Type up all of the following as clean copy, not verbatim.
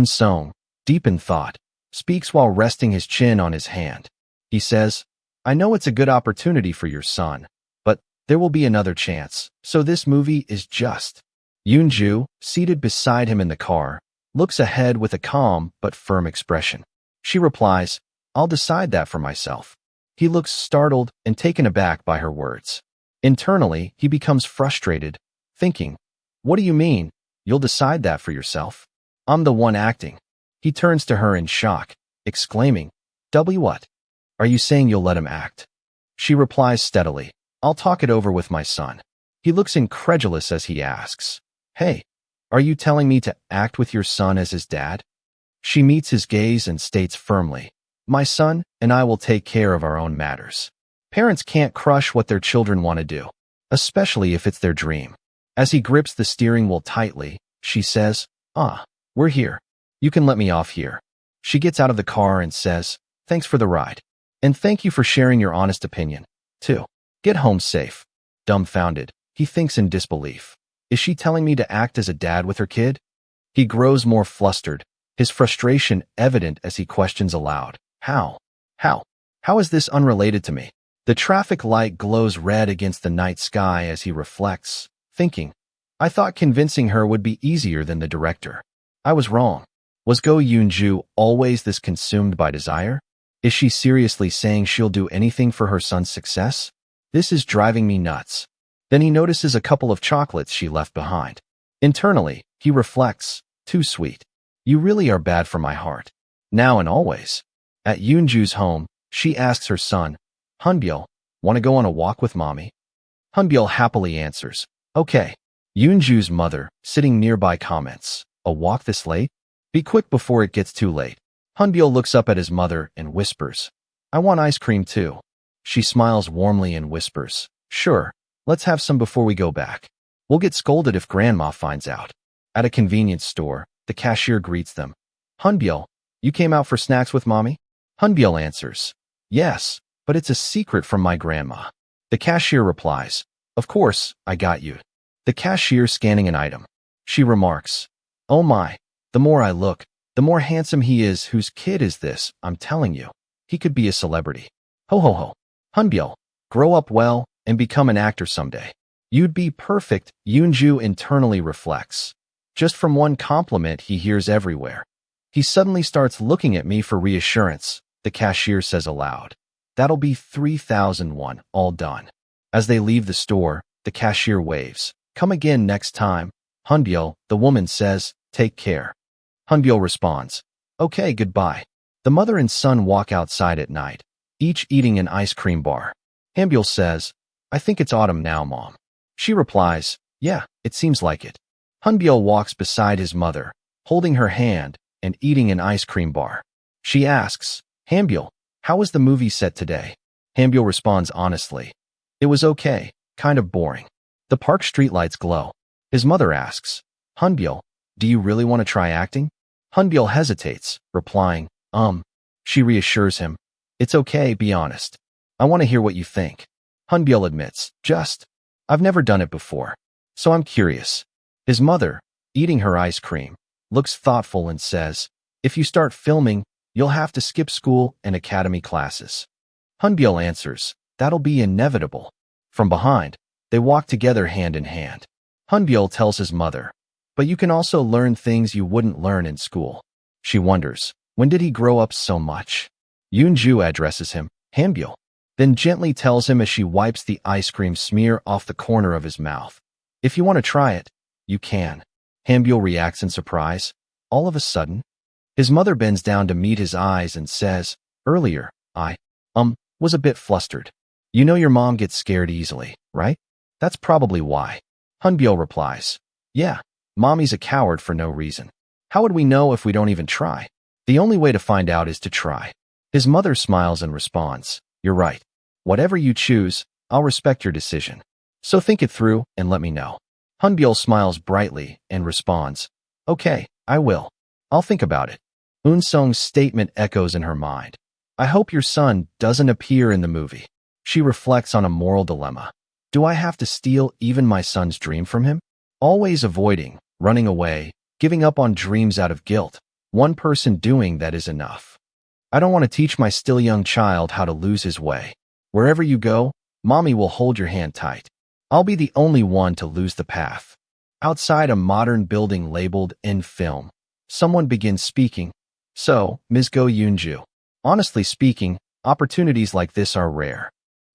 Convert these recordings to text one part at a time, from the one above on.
Song, deep in thought, speaks while resting his chin on his hand. He says, I know it's a good opportunity for your son, but there will be another chance, so this movie is just. Yoonju, seated beside him in the car, looks ahead with a calm but firm expression. She replies, I'll decide that for myself. He looks startled and taken aback by her words. Internally, he becomes frustrated, thinking, what do you mean, you'll decide that for yourself? I'm the one acting. He turns to her in shock, exclaiming, what? Are you saying you'll let him act? She replies steadily, I'll talk it over with my son. He looks incredulous as he asks, Hey, are you telling me to act with your son as his dad? She meets his gaze and states firmly, My son and I will take care of our own matters. Parents can't crush what their children want to do, especially if it's their dream. As he grips the steering wheel tightly, she says, we're here. You can let me off here. She gets out of the car and says, Thanks for the ride. And thank you for sharing your honest opinion, too. Get home safe. Dumbfounded, he thinks in disbelief. Is she telling me to act as a dad with her kid? He grows more flustered, his frustration evident as he questions aloud. How? How is this unrelated to me? The traffic light glows red against the night sky as he reflects, thinking, I thought convincing her would be easier than the director. I was wrong. Was Go Yoonju always this consumed by desire? Is she seriously saying she'll do anything for her son's success? This is driving me nuts. Then he notices a couple of chocolates she left behind. Internally, he reflects, too sweet. You really are bad for my heart. Now and always. At Yoonju's home, she asks her son, Hunbyul, want to go on a walk with mommy? Hunbyul happily answers, Okay. Yoonju's mother, sitting nearby, comments, A walk this late? Be quick before it gets too late. Hunbyul looks up at his mother and whispers, I want ice cream too. She smiles warmly and whispers, Sure, let's have some before we go back. We'll get scolded if grandma finds out. At a convenience store, the cashier greets them. Hunbyul, you came out for snacks with mommy? Hunbyul answers, Yes, but it's a secret from my grandma. The cashier replies, Of course, I got you. The cashier scanning an item. She remarks, Oh my, the more I look, the more handsome he is. Whose kid is this? I'm telling you. He could be a celebrity. Ho ho ho. Hunbyul, grow up well and become an actor someday. You'd be perfect, Yoonju internally reflects. Just from one compliment he hears everywhere. He suddenly starts looking at me for reassurance, the cashier says aloud. That'll be 3,001, all done. As they leave the store, the cashier waves. Come again next time. Hunbyul, the woman says, Take care. Hunbyul responds, Okay, goodbye. The mother and son walk outside at night, each eating an ice cream bar. Hunbyul says, I think it's autumn now, Mom. She replies, Yeah, it seems like it. Hunbyul walks beside his mother, holding her hand and eating an ice cream bar. She asks, Hunbyul, how was the movie set today? Hunbyul responds honestly, It was okay, kind of boring. The park streetlights glow. His mother asks, Hunbyul, do you really want to try acting? Hunbyul hesitates, replying, She reassures him, It's okay, be honest. I want to hear what you think. Hunbyul admits, I've never done it before, so I'm curious. His mother, eating her ice cream, looks thoughtful and says, If you start filming, you'll have to skip school and academy classes. Hunbyul answers, That'll be inevitable. From behind, they walk together hand in hand. Hunbyul tells his mother, But you can also learn things you wouldn't learn in school. She wonders, when did he grow up so much? Yoonju addresses him, Hunbyul, then gently tells him as she wipes the ice cream smear off the corner of his mouth. If you want to try it, you can. Hunbyul reacts in surprise. All of a sudden, his mother bends down to meet his eyes and says, Earlier, I, was a bit flustered. You know your mom gets scared easily, right? That's probably why. Hunbyul replies, Yeah, mommy's a coward for no reason. How would we know if we don't even try? The only way to find out is to try. His mother smiles and responds, You're right. Whatever you choose, I'll respect your decision. So think it through and let me know. Hunbyul smiles brightly and responds, Okay, I will. I'll think about it. Eun-sung's statement echoes in her mind. I hope your son doesn't appear in the movie. She reflects on a moral dilemma. Do I have to steal even my son's dream from him? Always avoiding, running away, giving up on dreams out of guilt. One person doing that is enough. I don't want to teach my still young child how to lose his way. Wherever you go, mommy will hold your hand tight. I'll be the only one to lose the path. Outside a modern building labeled in film, someone begins speaking. So, Ms. Go Yoonju. Honestly speaking, opportunities like this are rare.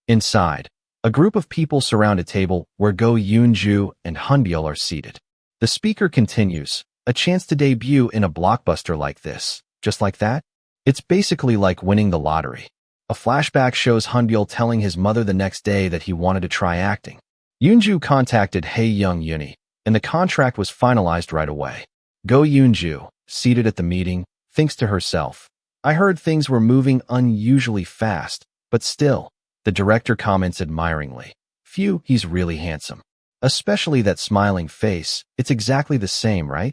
Inside, a group of people surround a table where Go Yoonju and Hunbyul are seated. The speaker continues, a chance to debut in a blockbuster like this, just like that? It's basically like winning the lottery. A flashback shows Hunbyul telling his mother the next day that he wanted to try acting. Yoonju contacted Hae Young Uni, and the contract was finalized right away. Go Yoonju, seated at the meeting, thinks to herself, I heard things were moving unusually fast, but still, the director comments admiringly. Phew, he's really handsome. Especially that smiling face, it's exactly the same, right?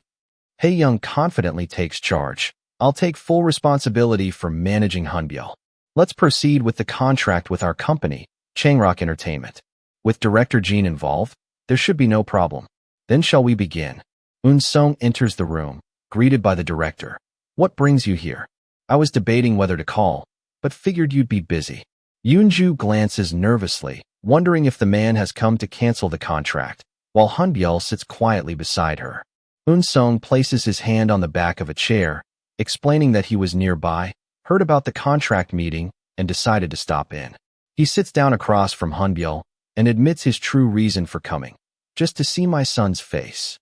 Hae Young confidently takes charge. I'll take full responsibility for managing Hunbyul. Let's proceed with the contract with our company, Changrock Entertainment. With director Jean involved, there should be no problem. Then shall we begin? Eun Sung enters the room, greeted by the director. What brings you here? I was debating whether to call, but figured you'd be busy. Yoonju glances nervously, wondering if the man has come to cancel the contract, while Hunbyul sits quietly beside her. Eun Sung places his hand on the back of a chair, explaining that he was nearby, heard about the contract meeting, and decided to stop in. He sits down across from Hunbyul and admits his true reason for coming, just to see my son's face.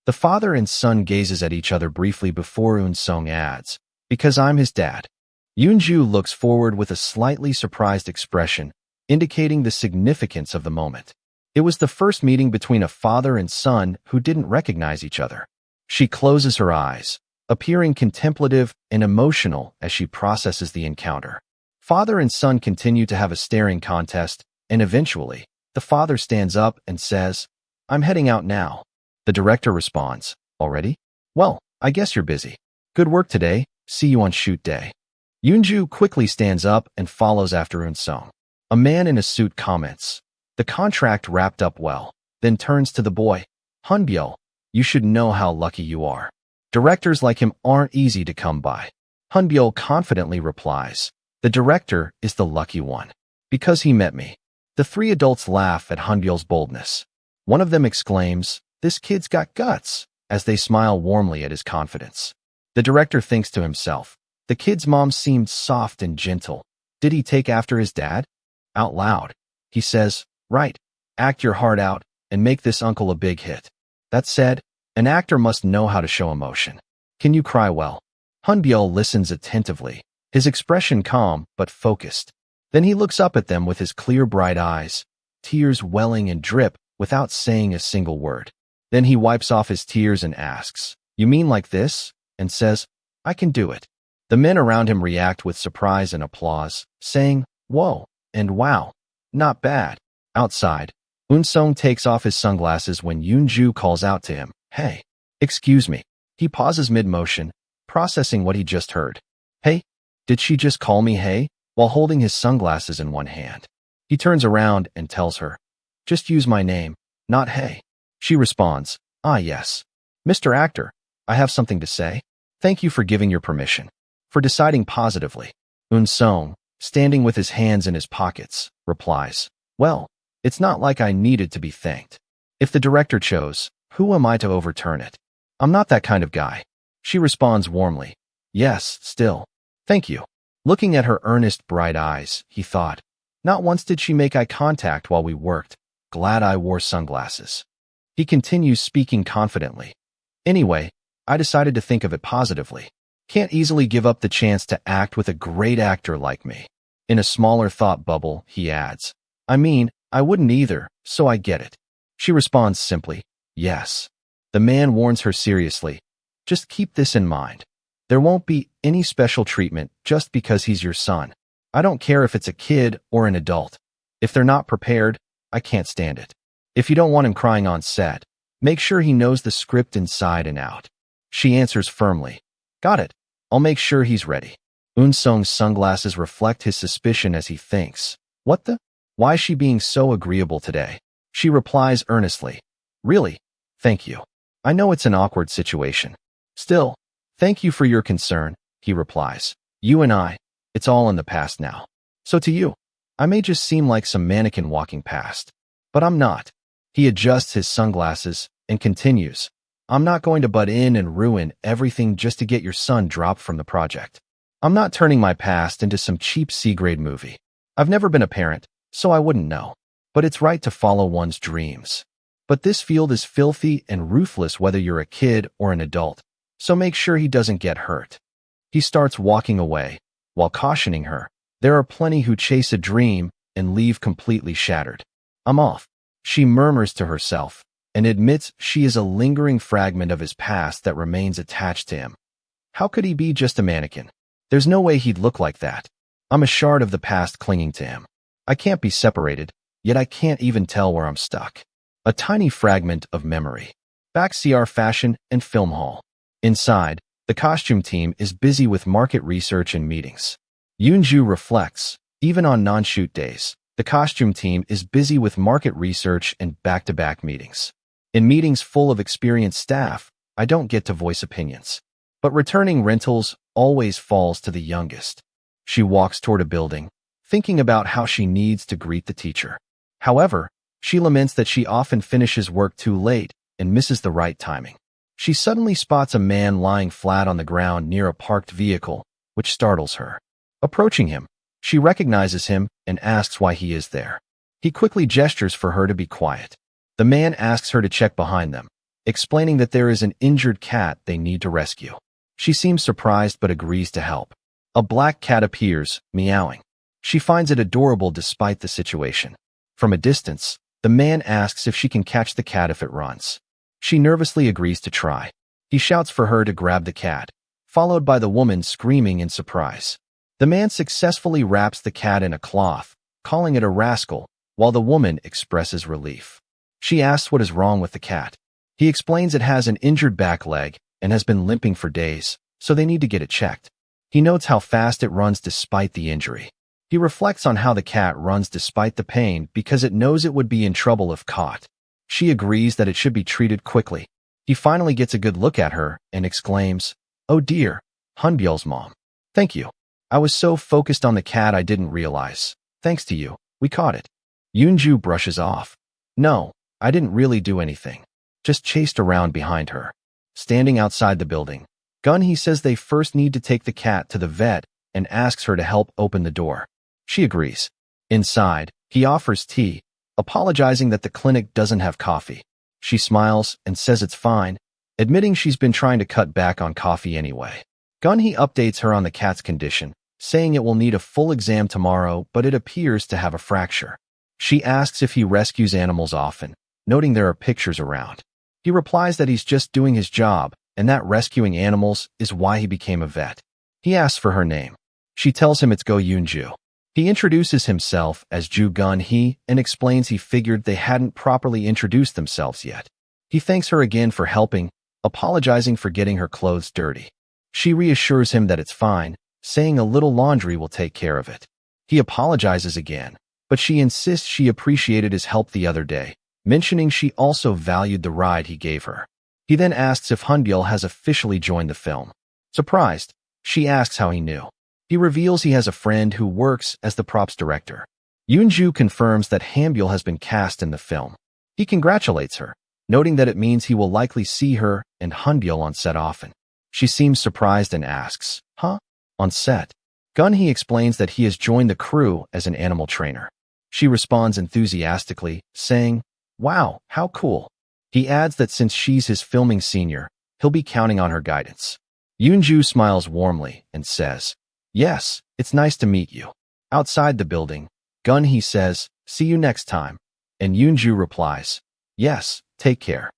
The father and son gazes at each other briefly before Eun Sung adds, because I'm his dad. Yoonju looks forward with a slightly surprised expression, indicating the significance of the moment. It was the first meeting between a father and son who didn't recognize each other. She closes her eyes, appearing contemplative and emotional as she processes the encounter. Father and son continue to have a staring contest, and eventually, the father stands up and says, I'm heading out now. The director responds, already? Well, I guess you're busy. Good work today, see you on shoot day. Yoonju quickly stands up and follows after Eun Sung. A man in a suit comments, the contract wrapped up well, then turns to the boy, Hunbyul, you should know how lucky you are. Directors like him aren't easy to come by. Hunbyul confidently replies, the director is the lucky one. Because he met me. The three adults laugh at Hunbyul's boldness. One of them exclaims, this kid's got guts, as they smile warmly at his confidence. The director thinks to himself, the kid's mom seemed soft and gentle. Did he take after his dad? Out loud, he says, right, act your heart out and make this uncle a big hit. That said, an actor must know how to show emotion. Can you cry well? Hunbyul listens attentively, his expression calm but focused. Then he looks up at them with his clear bright eyes, tears welling and drip without saying a single word. Then he wipes off his tears and asks, you mean like this? And says, I can do it. The men around him react with surprise and applause, saying, whoa, and wow, not bad. Outside, Eun Sung takes off his sunglasses when Yoonju calls out to him, hey, excuse me. He pauses mid-motion, processing what he just heard. Hey, did she just call me hey? While holding his sunglasses in one hand. He turns around and tells her, just use my name, not hey. She responds, ah yes. Mr. Actor, I have something to say. Thank you for giving your permission. For deciding positively. Eun Sung, standing with his hands in his pockets, replies, well, it's not like I needed to be thanked. If the director chose, who am I to overturn it? I'm not that kind of guy. She responds warmly, yes, still. Thank you. Looking at her earnest, bright eyes, he thought, not once did she make eye contact while we worked. Glad I wore sunglasses. He continues speaking confidently. Anyway, I decided to think of it positively. Can't easily give up the chance to act with a great actor like me. In a smaller thought bubble, he adds, I mean, I wouldn't either, so I get it. She responds simply, yes. The man warns her seriously, just keep this in mind. There won't be any special treatment just because he's your son. I don't care if it's a kid or an adult. If they're not prepared, I can't stand it. If you don't want him crying on set, make sure he knows the script inside and out. She answers firmly, got it. I'll make sure he's ready. Eun Sung's sunglasses reflect his suspicion as he thinks, what the? Why is she being so agreeable today? She replies earnestly, really? Thank you. I know it's an awkward situation. Still, Thank you for your concern, he replies. You and I, it's all in the past now. So to you, I may just seem like some mannequin walking past. But I'm not. He adjusts his sunglasses and continues. I'm not going to butt in and ruin everything just to get your son dropped from the project. I'm not turning my past into some cheap C-grade movie. I've never been a parent, so I wouldn't know. But it's right to follow one's dreams. But this field is filthy and ruthless whether you're a kid or an adult, so make sure he doesn't get hurt. He starts walking away, while cautioning her. There are plenty who chase a dream and leave completely shattered. I'm off, she murmurs to herself, and admits she is a lingering fragment of his past that remains attached to him. How could he be just a mannequin? There's no way he'd look like that. I'm a shard of the past clinging to him. I can't be separated, yet I can't even tell where I'm stuck. A tiny fragment of memory. Back CR Fashion and Film Hall. Inside, the costume team is busy with market research and meetings. Yoonju reflects, even on non-shoot days, the costume team is busy with market research and back-to-back meetings. In meetings full of experienced staff, I don't get to voice opinions. But returning rentals always falls to the youngest. She walks toward a building, thinking about how she needs to greet the teacher. However, she laments that she often finishes work too late and misses the right timing. She suddenly spots a man lying flat on the ground near a parked vehicle, which startles her. Approaching him, she recognizes him and asks why he is there. He quickly gestures for her to be quiet. The man asks her to check behind them, explaining that there is an injured cat they need to rescue. She seems surprised but agrees to help. A black cat appears, meowing. She finds it adorable despite the situation. From a distance, the man asks if she can catch the cat if it runs. She nervously agrees to try. He shouts for her to grab the cat, followed by the woman screaming in surprise. The man successfully wraps the cat in a cloth, calling it a rascal, while the woman expresses relief. She asks what is wrong with the cat. He explains it has an injured back leg and has been limping for days, so they need to get it checked. He notes how fast it runs despite the injury. He reflects on how the cat runs despite the pain because it knows it would be in trouble if caught. She agrees that it should be treated quickly. He finally gets a good look at her and exclaims, "Oh dear, Hunbyul's mom. Thank you. I was so focused on the cat I didn't realize. Thanks to you, we caught it." Yoonju brushes off. "No, I didn't really do anything. Just chased around behind her." Standing outside the building, Gun-hee says they first need to take the cat to the vet and asks her to help open the door. She agrees. Inside, he offers tea, apologizing that the clinic doesn't have coffee. She smiles and says it's fine, admitting she's been trying to cut back on coffee anyway. Gun-hee updates her on the cat's condition, saying it will need a full exam tomorrow, but it appears to have a fracture. She asks if he rescues animals often, noting there are pictures around. He replies that he's just doing his job, and that rescuing animals is why he became a vet. He asks for her name. She tells him it's Go Yoonju. He introduces himself as Ju Gun-hee and explains he figured they hadn't properly introduced themselves yet. He thanks her again for helping, apologizing for getting her clothes dirty. She reassures him that it's fine, saying a little laundry will take care of it. He apologizes again, but she insists she appreciated his help the other day, mentioning she also valued the ride he gave her. He then asks if Hunbyul has officially joined the film. Surprised, she asks how he knew. He reveals he has a friend who works as the props director. Yoonju confirms that Hunbyul has been cast in the film. He congratulates her, noting that it means he will likely see her and Hunbyul on set often. She seems surprised and asks, "Huh? On set?" Gun-hee explains that he has joined the crew as an animal trainer. She responds enthusiastically, saying, "Wow, how cool." He adds that since she's his filming senior, he'll be counting on her guidance. Yoonju smiles warmly and says, "Yes, it's nice to meet you." Outside the building, Gun-hee says, "See you next time." And Yoonju replies, "Yes, take care."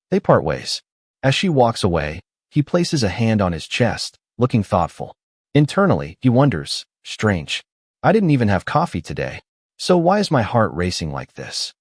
They part ways. As she walks away, he places a hand on his chest, looking thoughtful. Internally, he wonders, strange. I didn't even have coffee today. So why is my heart racing like this?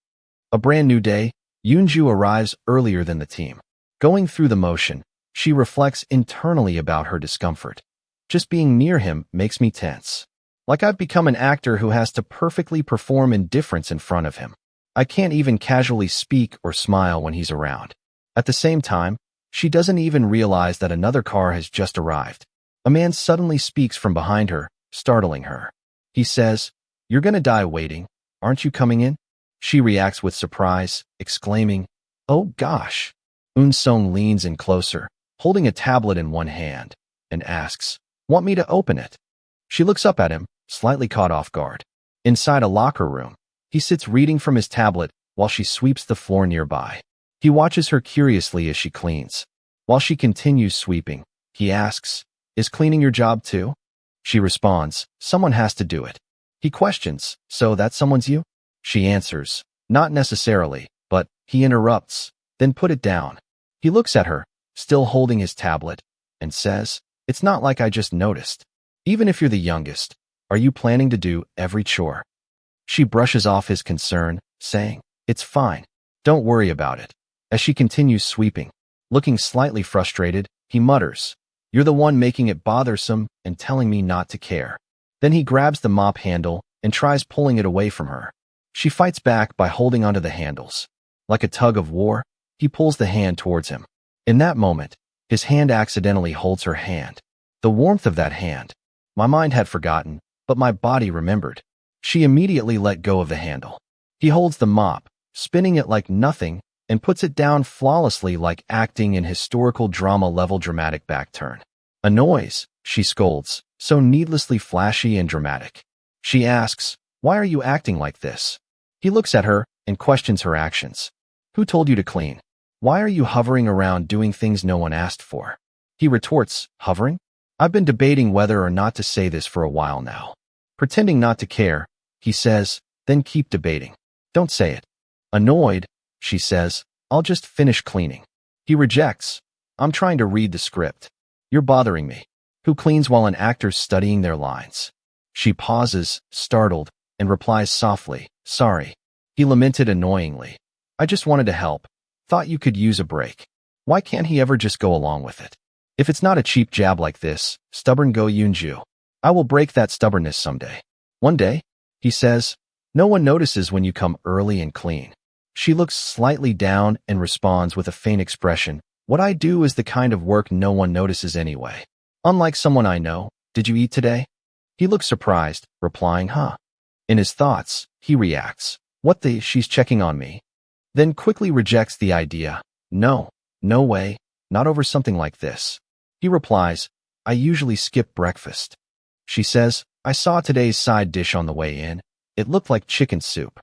A brand new day, Yoonju arrives earlier than the team. Going through the motion, she reflects internally about her discomfort. Just being near him makes me tense. Like I've become an actor who has to perfectly perform indifference in front of him. I can't even casually speak or smile when he's around. At the same time, She doesn't even realize that another car has just arrived. A man suddenly speaks from behind her, startling her. He says, "You're gonna die waiting. Aren't you coming in?" She reacts with surprise, exclaiming, "Oh gosh." Eun-sung leans in closer, holding a tablet in one hand, and asks, "Want me to open it?" She looks up at him, slightly caught off guard. Inside a locker room, he sits reading from his tablet while she sweeps the floor nearby. He watches her curiously as she cleans. While she continues sweeping, he asks, "Is cleaning your job too?" She responds, "Someone has to do it." He questions, "So that someone's you?" She answers, "Not necessarily, but," he interrupts, "Then put it down." He looks at her, still holding his tablet, and says, "It's not like I just noticed. Even if you're the youngest, are you planning to do every chore?" She brushes off his concern, saying, "It's fine. Don't worry about it." As she continues sweeping, looking slightly frustrated, he mutters, "You're the one making it bothersome and telling me not to care." Then he grabs the mop handle and tries pulling it away from her. She fights back by holding onto the handles. Like a tug of war, he pulls the hand towards him. In that moment, his hand accidentally holds her hand. The warmth of that hand. My mind had forgotten, but my body remembered. She immediately let go of the handle. He holds the mop, spinning it like nothing, and puts it down flawlessly like acting in historical drama-level dramatic backturn. "A noise," she scolds, "so needlessly flashy and dramatic." She asks, "Why are you acting like this?" He looks at her and questions her actions. "Who told you to clean? Why are you hovering around doing things no one asked for?" He retorts, "Hovering? I've been debating whether or not to say this for a while now." Pretending not to care, he says, "Then keep debating. Don't say it." Annoyed, she says, "I'll just finish cleaning." He rejects, "I'm trying to read the script. You're bothering me." Who cleans while an actor's studying their lines? She pauses, startled, and replies softly, "Sorry." He lamented annoyingly, "I just wanted to help. Thought you could use a break." Why can't he ever just go along with it? If it's not a cheap jab like this, stubborn Go Yoon-ju, I will break that stubbornness someday. One day, he says, "No one notices when you come early and clean." She looks slightly down and responds with a faint expression, "What I do is the kind of work no one notices anyway. Unlike someone I know, did you eat today?" He looks surprised, replying, "Huh." In his thoughts, he reacts, "What the, she's checking on me?" Then quickly rejects the idea, "No, no way, not over something like this." He replies, "I usually skip breakfast." She says, "I saw today's side dish on the way in. It looked like chicken soup."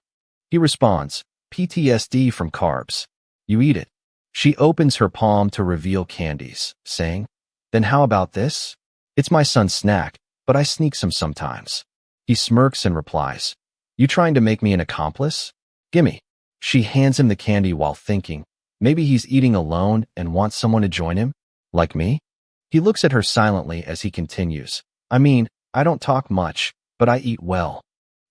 He responds, "PTSD from carbs. You eat it." She opens her palm to reveal candies, saying, "Then how about this? It's my son's snack, but I sneak some sometimes." He smirks and replies, "You trying to make me an accomplice? Gimme." She hands him the candy while thinking, maybe he's eating alone and wants someone to join him? Like me? He looks at her silently as he continues, "I mean, I don't talk much, but I eat well."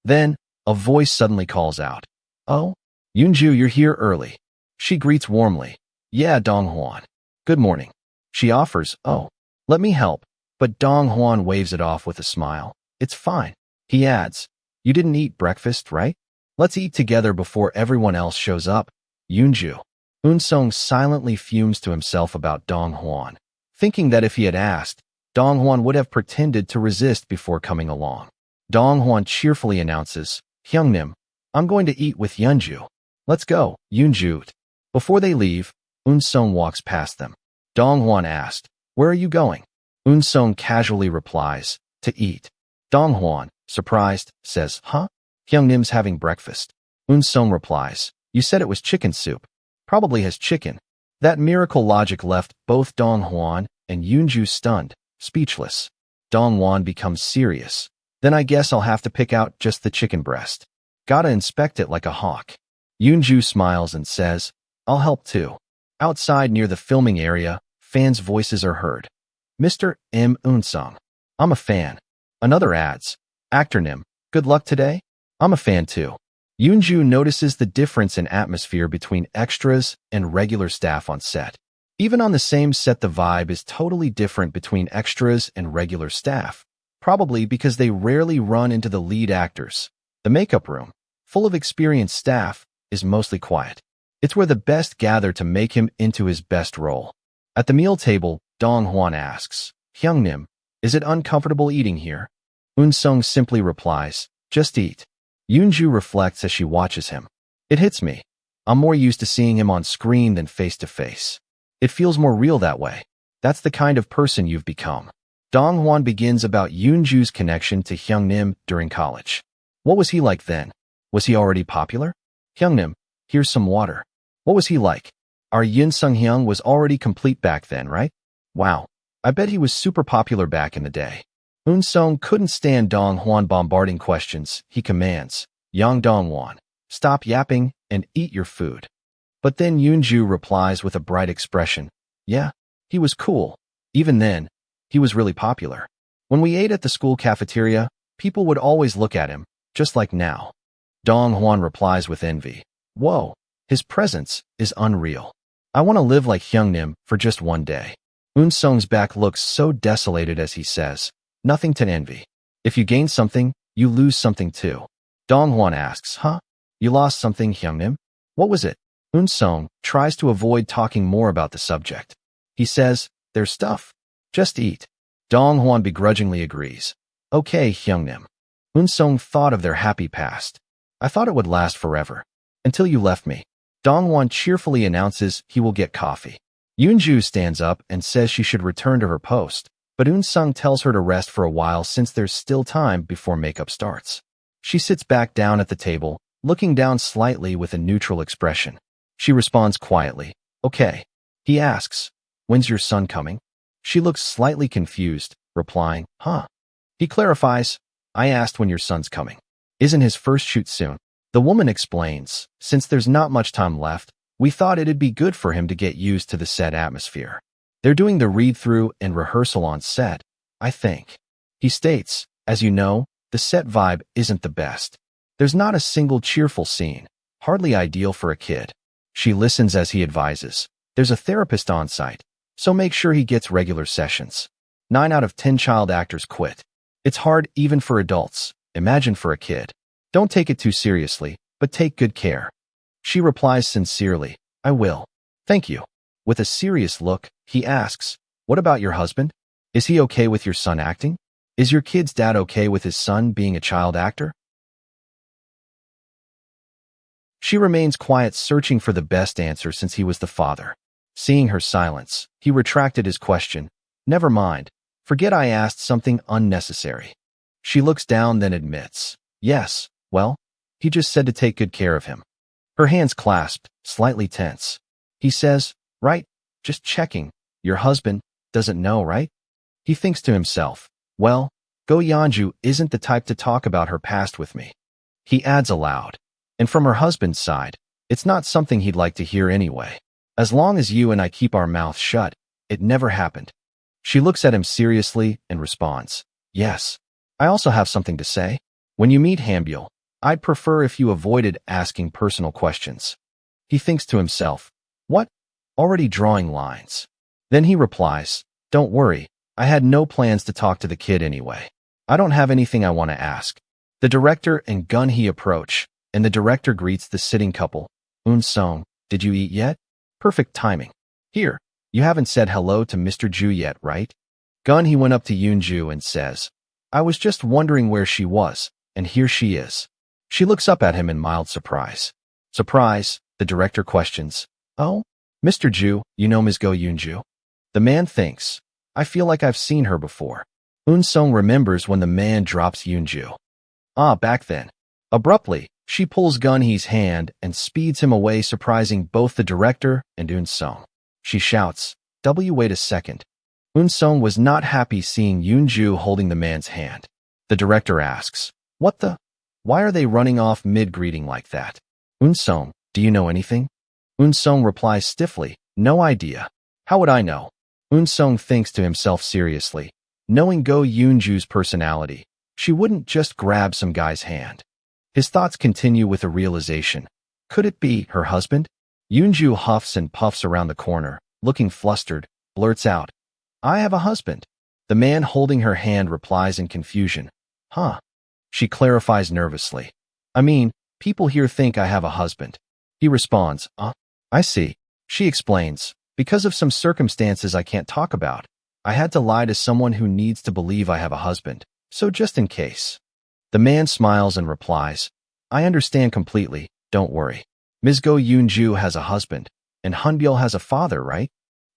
Then, a voice suddenly calls out, "Oh, Yoonju, you're here early." She greets warmly, "Yeah, Donghua. Good morning." She offers, "Oh, let me help," but Donghua waves it off with a smile. "It's fine." He adds, "You didn't eat breakfast, right? Let's eat together before everyone else shows up." Yoonju. Eun-sung silently fumes to himself about Donghua, thinking that if he had asked, Donghua would have pretended to resist before coming along. Donghua cheerfully announces, "Hyungnim, I'm going to eat with Yeonju. Let's go, Yoonju." Before they leave, Eun-sung walks past them. Donghua asked, "Where are you going?" Eun-sung casually replies, "To eat." Donghua, surprised, says, "Huh? Hyungnim's having breakfast." Eun-sung replies, "You said it was chicken soup. Probably has chicken." That miracle logic left both Donghua and Yoonju stunned, speechless. Donghua becomes serious. "Then I guess I'll have to pick out just the chicken breast. Gotta inspect it like a hawk." Yoonju smiles and says, "I'll help too." Outside near the filming area, fans' voices are heard. "Mr. M. Eun-sung. I'm a fan." Another adds, "Actor Nim, good luck today? I'm a fan too." Yoonju notices the difference in atmosphere between extras and regular staff on set. Even on the same set, the vibe is totally different between extras and regular staff, probably because they rarely run into the lead actors. The makeup room, full of experienced staff, is mostly quiet. It's where the best gather to make him into his best role. At the meal table, Donghua asks, Hyungnim, is it uncomfortable eating here? Eun-sung simply replies, just eat. Yoonju reflects as she watches him. It hits me. I'm more used to seeing him on screen than face to face. It feels more real that way. That's the kind of person you've become. Donghwan begins about Yoonju's connection to Hyungnim during college. What was he like then? Was he already popular? Hyungnim, here's some water. What was he like? Our Yoon Sung-hyung was already complete back then, right? Wow, I bet he was super popular back in the day. Eun-sung couldn't stand Donghwan bombarding questions. He commands, Yang Donghwan, stop yapping and eat your food. But then Yoonju replies with a bright expression, yeah, he was cool. Even then, he was really popular. When we ate at the school cafeteria, people would always look at him, just like now. Donghwan replies with envy, whoa, his presence is unreal. I want to live like Hyungnim for just one day. Eun-sung's back looks so desolated as he says, nothing to envy. If you gain something, you lose something too. Donghwan asks, huh? You lost something, Hyungnim? What was it? Eun-sung tries to avoid talking more about the subject. He says, there's stuff. Just eat. Donghwan begrudgingly agrees. Okay, Hyungnim. Eun-sung thought of their happy past. I thought it would last forever. Until you left me. Donghwan cheerfully announces he will get coffee. Yoonju stands up and says she should return to her post, but Eun-sung tells her to rest for a while since there's still time before makeup starts. She sits back down at the table, looking down slightly with a neutral expression. She responds quietly, okay. He asks, when's your son coming? She looks slightly confused, replying, huh? He clarifies, I asked when your son's coming. Isn't his first shoot soon? The woman explains, since there's not much time left, we thought it'd be good for him to get used to the set atmosphere. They're doing the read-through and rehearsal on set, I think. He states, as you know, the set vibe isn't the best. There's not a single cheerful scene, hardly ideal for a kid. She listens as he advises. There's a therapist on site, so make sure he gets regular sessions. 9 out of 10 child actors quit. It's hard even for adults, imagine for a kid. Don't take it too seriously, but take good care. She replies sincerely, I will. Thank you. With a serious look, he asks, what about your husband? Is he okay with your son acting? Is your kid's dad okay with his son being a child actor? She remains quiet, searching for the best answer since he was the father. Seeing her silence, he retracted his question. Never mind. Forget I asked something unnecessary. She looks down, then admits, yes, well, he just said to take good care of him. Her hands clasped, slightly tense. He says, right, just checking. Your husband doesn't know, right? He thinks to himself, well, Go Yeonju isn't the type to talk about her past with me. He adds aloud, and from her husband's side, it's not something he'd like to hear anyway. As long as you and I keep our mouths shut, it never happened. She looks at him seriously and responds, yes. I also have something to say. When you meet Hambyul, I'd prefer if you avoided asking personal questions. He thinks to himself, what? Already drawing lines. Then he replies, don't worry, I had no plans to talk to the kid anyway. I don't have anything I want to ask. The director and Gun-hee approach, and the director greets the sitting couple. Eun-sung, did you eat yet? Perfect timing. Here, you haven't said hello to Mr. Ju yet, right? Gun-hee went up to Yoonju and says, I was just wondering where she was, and here she is. She looks up at him in mild surprise. Surprise, the director questions. Oh, Mr. Ju, you know Ms. Go Yoonju? The man thinks, I feel like I've seen her before. Eun-sung remembers when the man drops Yoonju. Ah, back then. Abruptly, she pulls Gun-hee's hand and speeds him away, surprising both the director and Eun-sung. She shouts, wait a second. Eun-sung was not happy seeing Yoonju holding the man's hand. The director asks, what the? Why are they running off mid-greeting like that? Eun-sung, do you know anything? Eun-sung replies stiffly, no idea. How would I know? Eun-sung thinks to himself seriously. Knowing Go Yoonju's personality, she wouldn't just grab some guy's hand. His thoughts continue with a realization. Could it be her husband? Yoonju huffs and puffs around the corner, looking flustered, blurts out, I have a husband. The man holding her hand replies in confusion. Huh? She clarifies nervously. I mean, people here think I have a husband. He responds, I see. She explains, Because of some circumstances I can't talk about, I had to lie to someone who needs to believe I have a husband, so just in case. The man smiles and replies, I understand completely, don't worry. Ms. Go Yoonju has a husband, and Hunbyul has a father, right?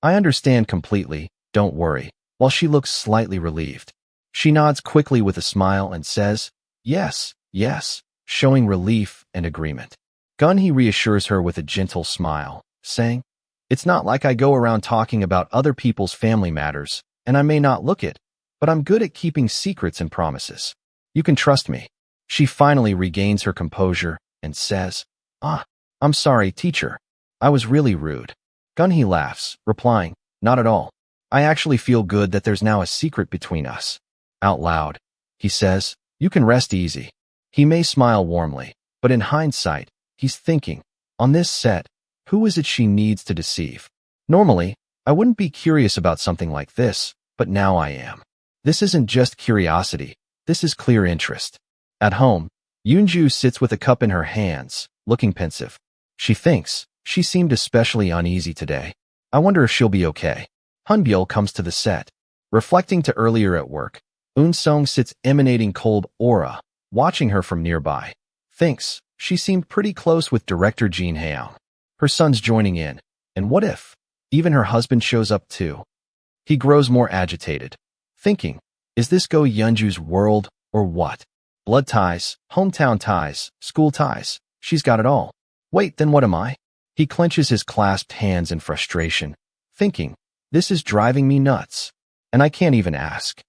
I understand completely, don't worry, while she looks slightly relieved. She nods quickly with a smile and says, yes, yes, showing relief and agreement. Gunhee reassures her with a gentle smile, saying, it's not like I go around talking about other people's family matters, and I may not look it, but I'm good at keeping secrets and promises. You can trust me. She finally regains her composure and says, I'm sorry, teacher. I was really rude. Gunhee laughs, replying, not at all. I actually feel good that there's now a secret between us. Out loud, he says, you can rest easy. He may smile warmly, but in hindsight, he's thinking, on this set, who is it she needs to deceive? Normally, I wouldn't be curious about something like this, but now I am. This isn't just curiosity, this is clear interest. At home, Yoonju sits with a cup in her hands, looking pensive. She thinks, she seemed especially uneasy today. I wonder if she'll be okay. Hunbyul comes to the set. Reflecting to earlier at work, Eun-sung sits emanating cold aura, watching her from nearby. Thinks, she seemed pretty close with director Jin Haeyoung. Her son's joining in, and what if even her husband shows up too? He grows more agitated, thinking, is this Go Yeonju's world or what? Blood ties, hometown ties, school ties, she's got it all. Wait, then what am I? He clenches his clasped hands in frustration, thinking, this is driving me nuts, and I can't even ask.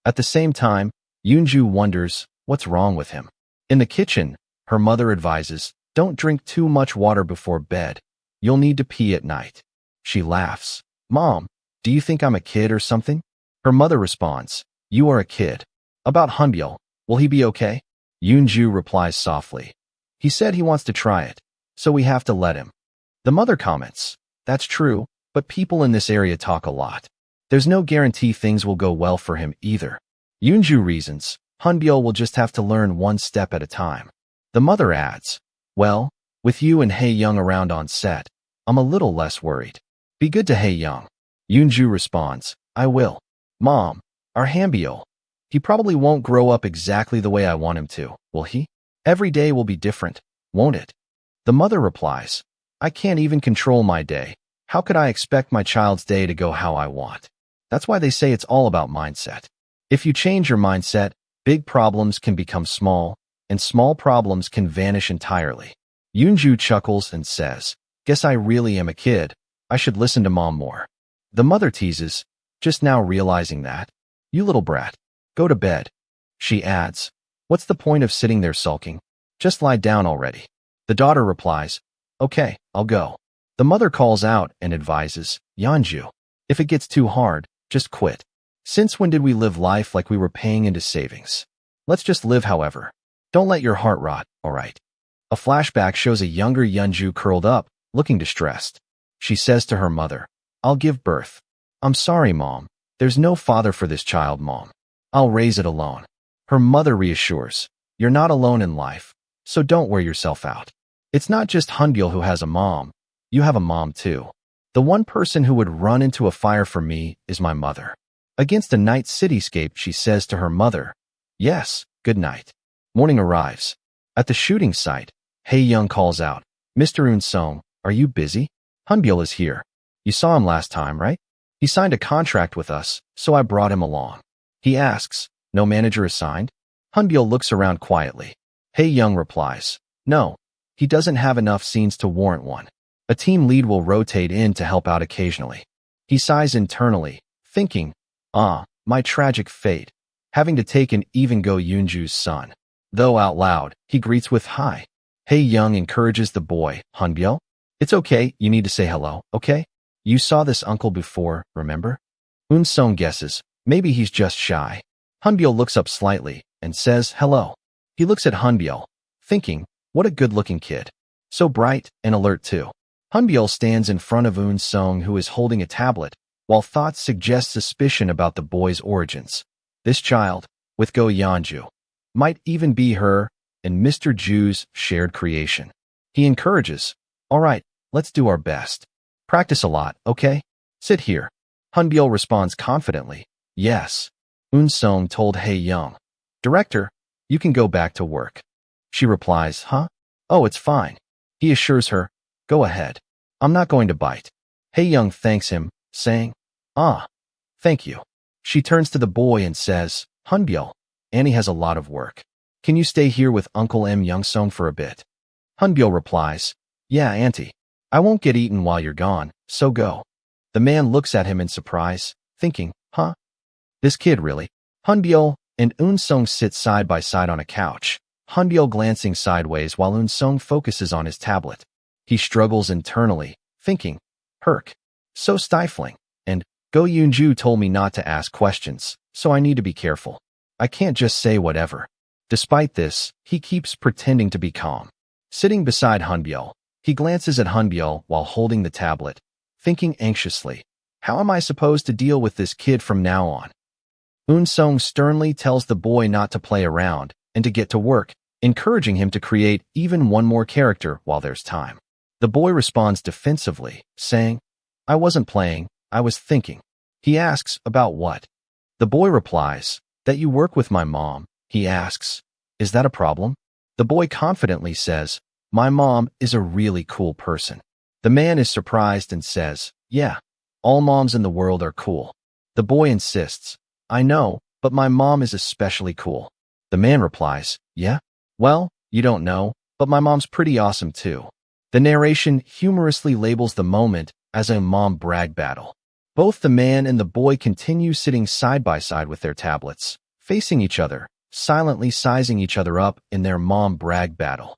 At the same time, Yoonju wonders what's wrong with him. In the kitchen, her mother advises, don't drink too much water before bed. You'll need to pee at night. She laughs. Mom, do you think I'm a kid or something? Her mother responds, you are a kid. About Hunbyul, will he be okay? Yoonju replies softly. He said he wants to try it, so we have to let him. The mother comments, that's true, but people in this area talk a lot. There's no guarantee things will go well for him either. Yoonju reasons, Hunbyul will just have to learn one step at a time. The mother adds, well, with you and Hae-young around on set, I'm a little less worried. Be good to Hae-young. Yoonju responds, I will. Mom, our Hunbyul, he probably won't grow up exactly the way I want him to, will he? Every day will be different, won't it? The mother replies, I can't even control my day. How could I expect my child's day to go how I want? That's why they say it's all about mindset. If you change your mindset, big problems can become small, and small problems can vanish entirely. Yoonju chuckles and says, guess I really am a kid. I should listen to mom more. The mother teases, just now realizing that. You little brat. Go to bed. She adds, what's the point of sitting there sulking? Just lie down already. The daughter replies, okay, I'll go. The mother calls out and advises, Yeonju, if it gets too hard, just quit. Since when did we live life like we were paying into savings? Let's just live however. Don't let your heart rot, alright? A flashback shows a younger Yeonju curled up, looking distressed. She says to her mother, I'll give birth. I'm sorry, Mom. There's no father for this child, Mom. I'll raise it alone. Her mother reassures, you're not alone in life, so don't wear yourself out. It's not just Hunbyul who has a mom. You have a mom too. The one person who would run into a fire for me is my mother. Against a night cityscape, she says to her mother, yes, good night. Morning arrives. At the shooting site, Hae-young calls out, Mr. Eun-sung, are you busy? Hunbyul is here. You saw him last time, right? He signed a contract with us, so I brought him along. He asks, no manager assigned? Hunbyul looks around quietly. Hae-young replies, no, he doesn't have enough scenes to warrant one. A team lead will rotate in to help out occasionally. He sighs internally, thinking, my tragic fate, having to take an even Go Yoonju's son. Though out loud, he greets with hi. Hae-young encourages the boy, Hunbyul, it's okay, you need to say hello, okay? You saw this uncle before, remember? Eun-sung guesses, maybe he's just shy. Hunbyul looks up slightly and says hello. He looks at Hunbyul, thinking, what a good-looking kid. So bright and alert too. Hunbyul stands in front of Eun-sung, who is holding a tablet, while thoughts suggest suspicion about the boy's origins. This child, with Go Yeonju, might even be her and Mr. Ju's shared creation. He encourages, all right, let's do our best. Practice a lot, okay? Sit here. Hunbyul responds confidently. Yes. Eun-sung told Hae-young. Director, you can go back to work. She replies, huh? Oh, it's fine. He assures her, go ahead. I'm not going to bite. Hae-young thanks him, saying, ah, thank you. She turns to the boy and says, Hunbyul, Annie has a lot of work. Can you stay here with Uncle M. Young-sung for a bit? Hunbyul replies, yeah, Auntie. I won't get eaten while you're gone, so go. The man looks at him in surprise, thinking, huh? This kid really? Hunbyul and Eun-sung sit side by side on a couch, Hunbyul glancing sideways while Eun-sung focuses on his tablet. He struggles internally, thinking, Herc, so stifling, and Go Yoon-ju told me not to ask questions, so I need to be careful. I can't just say whatever. Despite this, he keeps pretending to be calm. Sitting beside Hunbyul, he glances at Hunbyul while holding the tablet, thinking anxiously, how am I supposed to deal with this kid from now on? Eun-sung sternly tells the boy not to play around and to get to work, encouraging him to create even one more character while there's time. The boy responds defensively, saying, I wasn't playing, I was thinking. He asks, about what? The boy replies, that you work with my mom. He asks, is that a problem? The boy confidently says, my mom is a really cool person. The man is surprised and says, yeah, all moms in the world are cool. The boy insists, I know, but my mom is especially cool. The man replies, yeah? Well, you don't know, but my mom's pretty awesome too. The narration humorously labels the moment as a mom brag battle. Both the man and the boy continue sitting side by side with their tablets, facing each other, silently sizing each other up in their mom brag battle.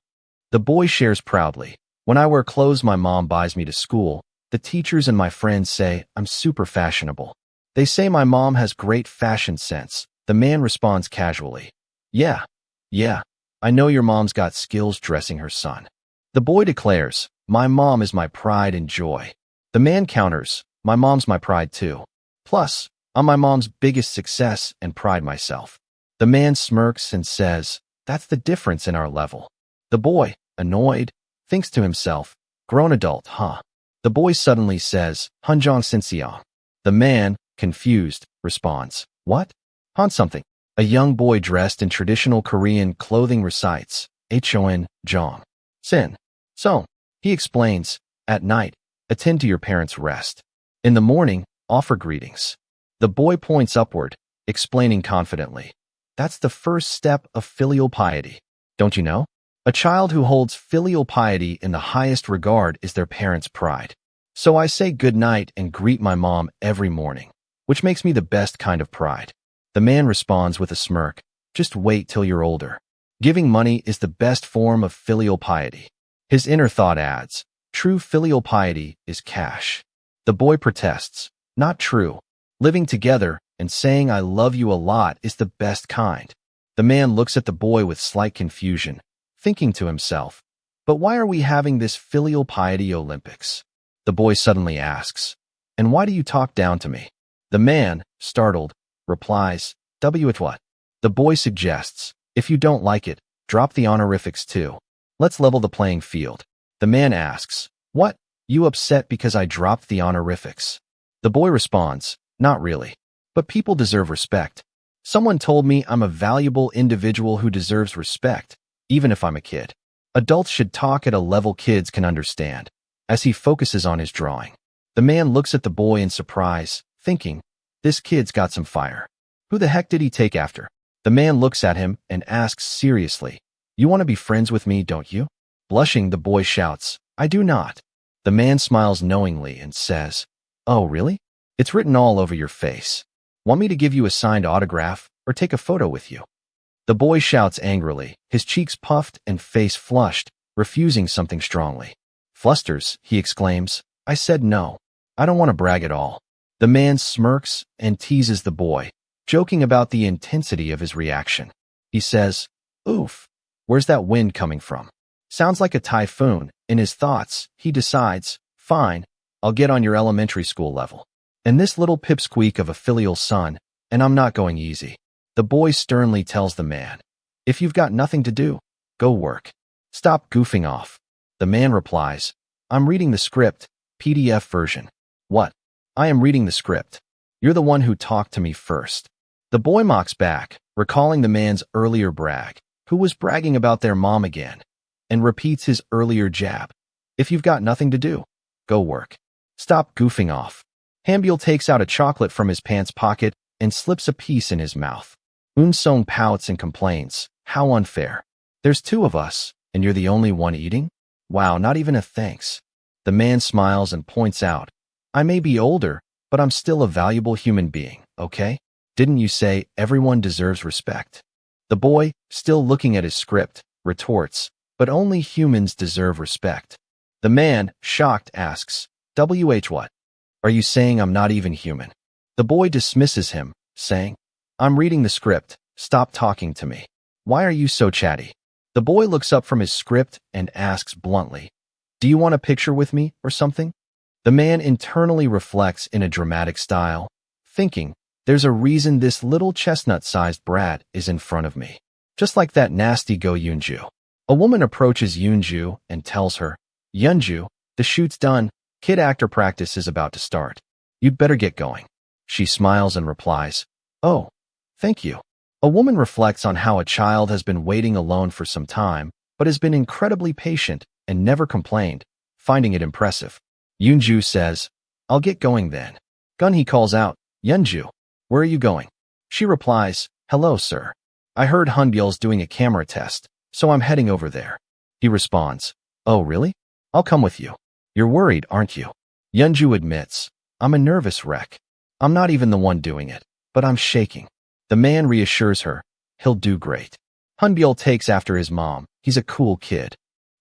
The boy shares proudly, when I wear clothes my mom buys me to school, the teachers and my friends say I'm super fashionable. They say my mom has great fashion sense. The man responds casually, yeah, I know your mom's got skills dressing her son. The boy declares, my mom is my pride and joy. The man counters, my mom's my pride too. Plus, I'm my mom's biggest success and pride myself. The man smirks and says, that's the difference in our level. The boy, annoyed, thinks to himself, grown adult, huh? The boy suddenly says, Hunjong Sinseong. The man, confused, responds, what? Han something. A young boy dressed in traditional Korean clothing recites, Hon Jong Sin. So, he explains, at night, attend to your parents' rest. In the morning, offer greetings. The boy points upward, explaining confidently, that's the first step of filial piety. Don't you know? A child who holds filial piety in the highest regard is their parents' pride. So I say good night and greet my mom every morning, which makes me the best kind of pride. The man responds with a smirk, just wait till you're older. Giving money is the best form of filial piety. His inner thought adds, true filial piety is cash. The boy protests, not true. Living together and saying I love you a lot is the best kind. The man looks at the boy with slight confusion, thinking to himself, but why are we having this filial piety Olympics? The boy suddenly asks, and why do you talk down to me? The man, startled, replies, W it what? The boy suggests, if you don't like it, drop the honorifics too. Let's level the playing field. The man asks, what? You upset because I dropped the honorifics? The boy responds, not really. But people deserve respect. Someone told me I'm a valuable individual who deserves respect, even if I'm a kid. Adults should talk at a level kids can understand. As he focuses on his drawing, the man looks at the boy in surprise, thinking, this kid's got some fire. Who the heck did he take after? The man looks at him and asks seriously, you want to be friends with me, don't you? Blushing, the boy shouts, I do not. The man smiles knowingly and says, oh, really? It's written all over your face. Want me to give you a signed autograph or take a photo with you? The boy shouts angrily, his cheeks puffed and face flushed, refusing something strongly. Flusters, he exclaims, I said no. I don't want to brag at all. The man smirks and teases the boy, joking about the intensity of his reaction. He says, oof, where's that wind coming from? Sounds like a typhoon. In his thoughts, he decides, fine, I'll get on your elementary school level. And this little pipsqueak of a filial son, and I'm not going easy. The boy sternly tells the man, if you've got nothing to do, go work. Stop goofing off. The man replies, I'm reading the script, PDF version. What? I am reading the script. You're the one who talked to me first. The boy mocks back, recalling the man's earlier brag, who was bragging about their mom again, and repeats his earlier jab. If you've got nothing to do, go work. Stop goofing off. Hambyul takes out a chocolate from his pants pocket and slips a piece in his mouth. Eun-sung pouts and complains, how unfair. There's two of us, and you're the only one eating? Wow, not even a thanks. The man smiles and points out, I may be older, but I'm still a valuable human being, okay? Didn't you say everyone deserves respect? The boy, still looking at his script, retorts, but only humans deserve respect. The man, shocked, asks, what? Are you saying I'm not even human? The boy dismisses him, saying, I'm reading the script, stop talking to me. Why are you so chatty? The boy looks up from his script and asks bluntly, do you want a picture with me or something? The man internally reflects in a dramatic style, thinking, there's a reason this little chestnut-sized brat is in front of me. Just like that nasty Go Yoonju. A woman approaches Yoonju and tells her, Yoonju, the shoot's done, kid actor practice is about to start. You'd better get going. She smiles and replies, oh, thank you. A woman reflects on how a child has been waiting alone for some time, but has been incredibly patient and never complained, finding it impressive. Yoonju says, I'll get going then. Gunhee calls out, Yoonju, where are you going? She replies, hello, sir. I heard Hanbyul's doing a camera test, so I'm heading over there. He responds, oh, really? I'll come with you. You're worried, aren't you? Yoonju admits, I'm a nervous wreck. I'm not even the one doing it, but I'm shaking. The man reassures her, he'll do great. Hanbyul takes after his mom. He's a cool kid.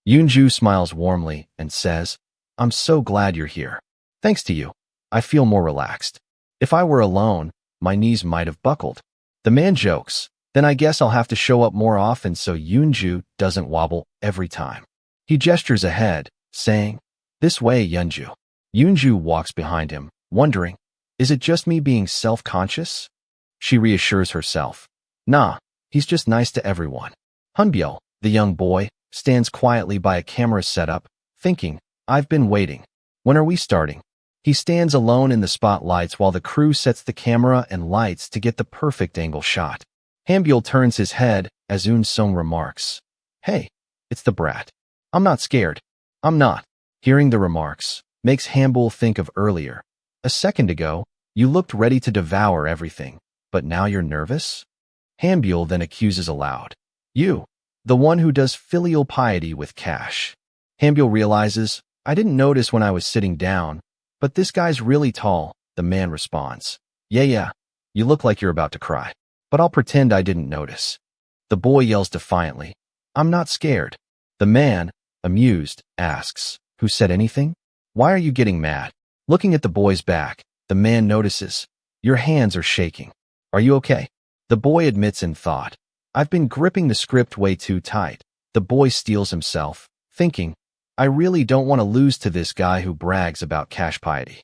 Yoonju smiles warmly and says, I'm so glad you're here. Thanks to you, I feel more relaxed. If I were alone, my knees might have buckled. The man jokes, then I guess I'll have to show up more often so Yoonju doesn't wobble every time. He gestures ahead, saying, this way, Yoonju. Yoonju walks behind him, wondering, is it just me being self-conscious? She reassures herself, nah, he's just nice to everyone. Hanbyul, the young boy, stands quietly by a camera setup, thinking, I've been waiting. When are we starting? He stands alone in the spotlights while the crew sets the camera and lights to get the perfect angle shot. Hanbyul turns his head as Eun-sung remarks, hey, it's the brat. I'm not scared. I'm not. Hearing the remarks makes Hanbyul think of earlier. A second ago, you looked ready to devour everything, but now you're nervous? Hanbyul then accuses aloud, you, the one who does filial piety with cash. Hanbyul realizes, I didn't notice when I was sitting down, but this guy's really tall. The man responds, yeah, you look like you're about to cry, but I'll pretend I didn't notice. The boy yells defiantly, I'm not scared. The man, amused, asks, who said anything? Why are you getting mad? Looking at the boy's back, the man notices, your hands are shaking. Are you okay? The boy admits in thought, I've been gripping the script way too tight. The boy steels himself, thinking, I really don't want to lose to this guy who brags about cash piety.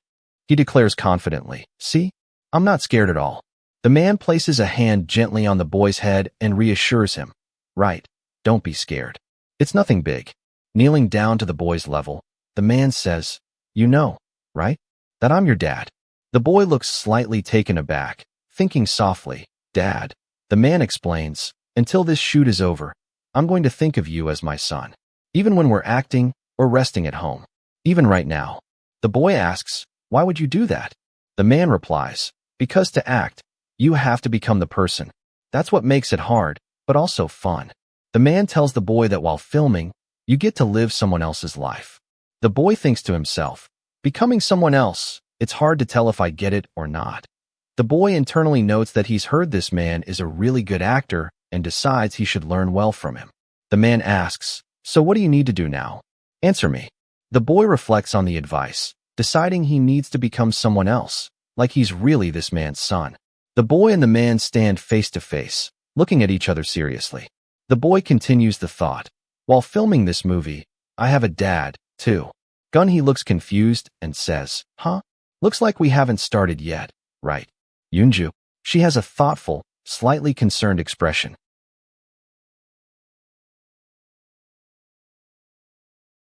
He declares confidently, see, I'm not scared at all. The man places a hand gently on the boy's head and reassures him, right, don't be scared. It's nothing big. Kneeling down to the boy's level, the man says, you know, right, that I'm your dad. The boy looks slightly taken aback, thinking softly, Dad. The man explains, until this shoot is over, I'm going to think of you as my son. Even when we're acting or resting at home. Even right now. The boy asks, why would you do that? The man replies, because to act, you have to become the person. That's what makes it hard, but also fun. The man tells the boy that while filming, you get to live someone else's life. The boy thinks to himself, becoming someone else, it's hard to tell if I get it or not. The boy internally notes that he's heard this man is a really good actor and decides he should learn well from him. The man asks, so what do you need to do now? Answer me. The boy reflects on the advice, deciding he needs to become someone else, like he's really this man's son. The boy and the man stand face to face, looking at each other seriously. The boy continues the thought, while filming this movie, I have a dad, too. Gunhee looks confused and says, huh? Looks like we haven't started yet, right? Yoonju. She has a thoughtful, slightly concerned expression.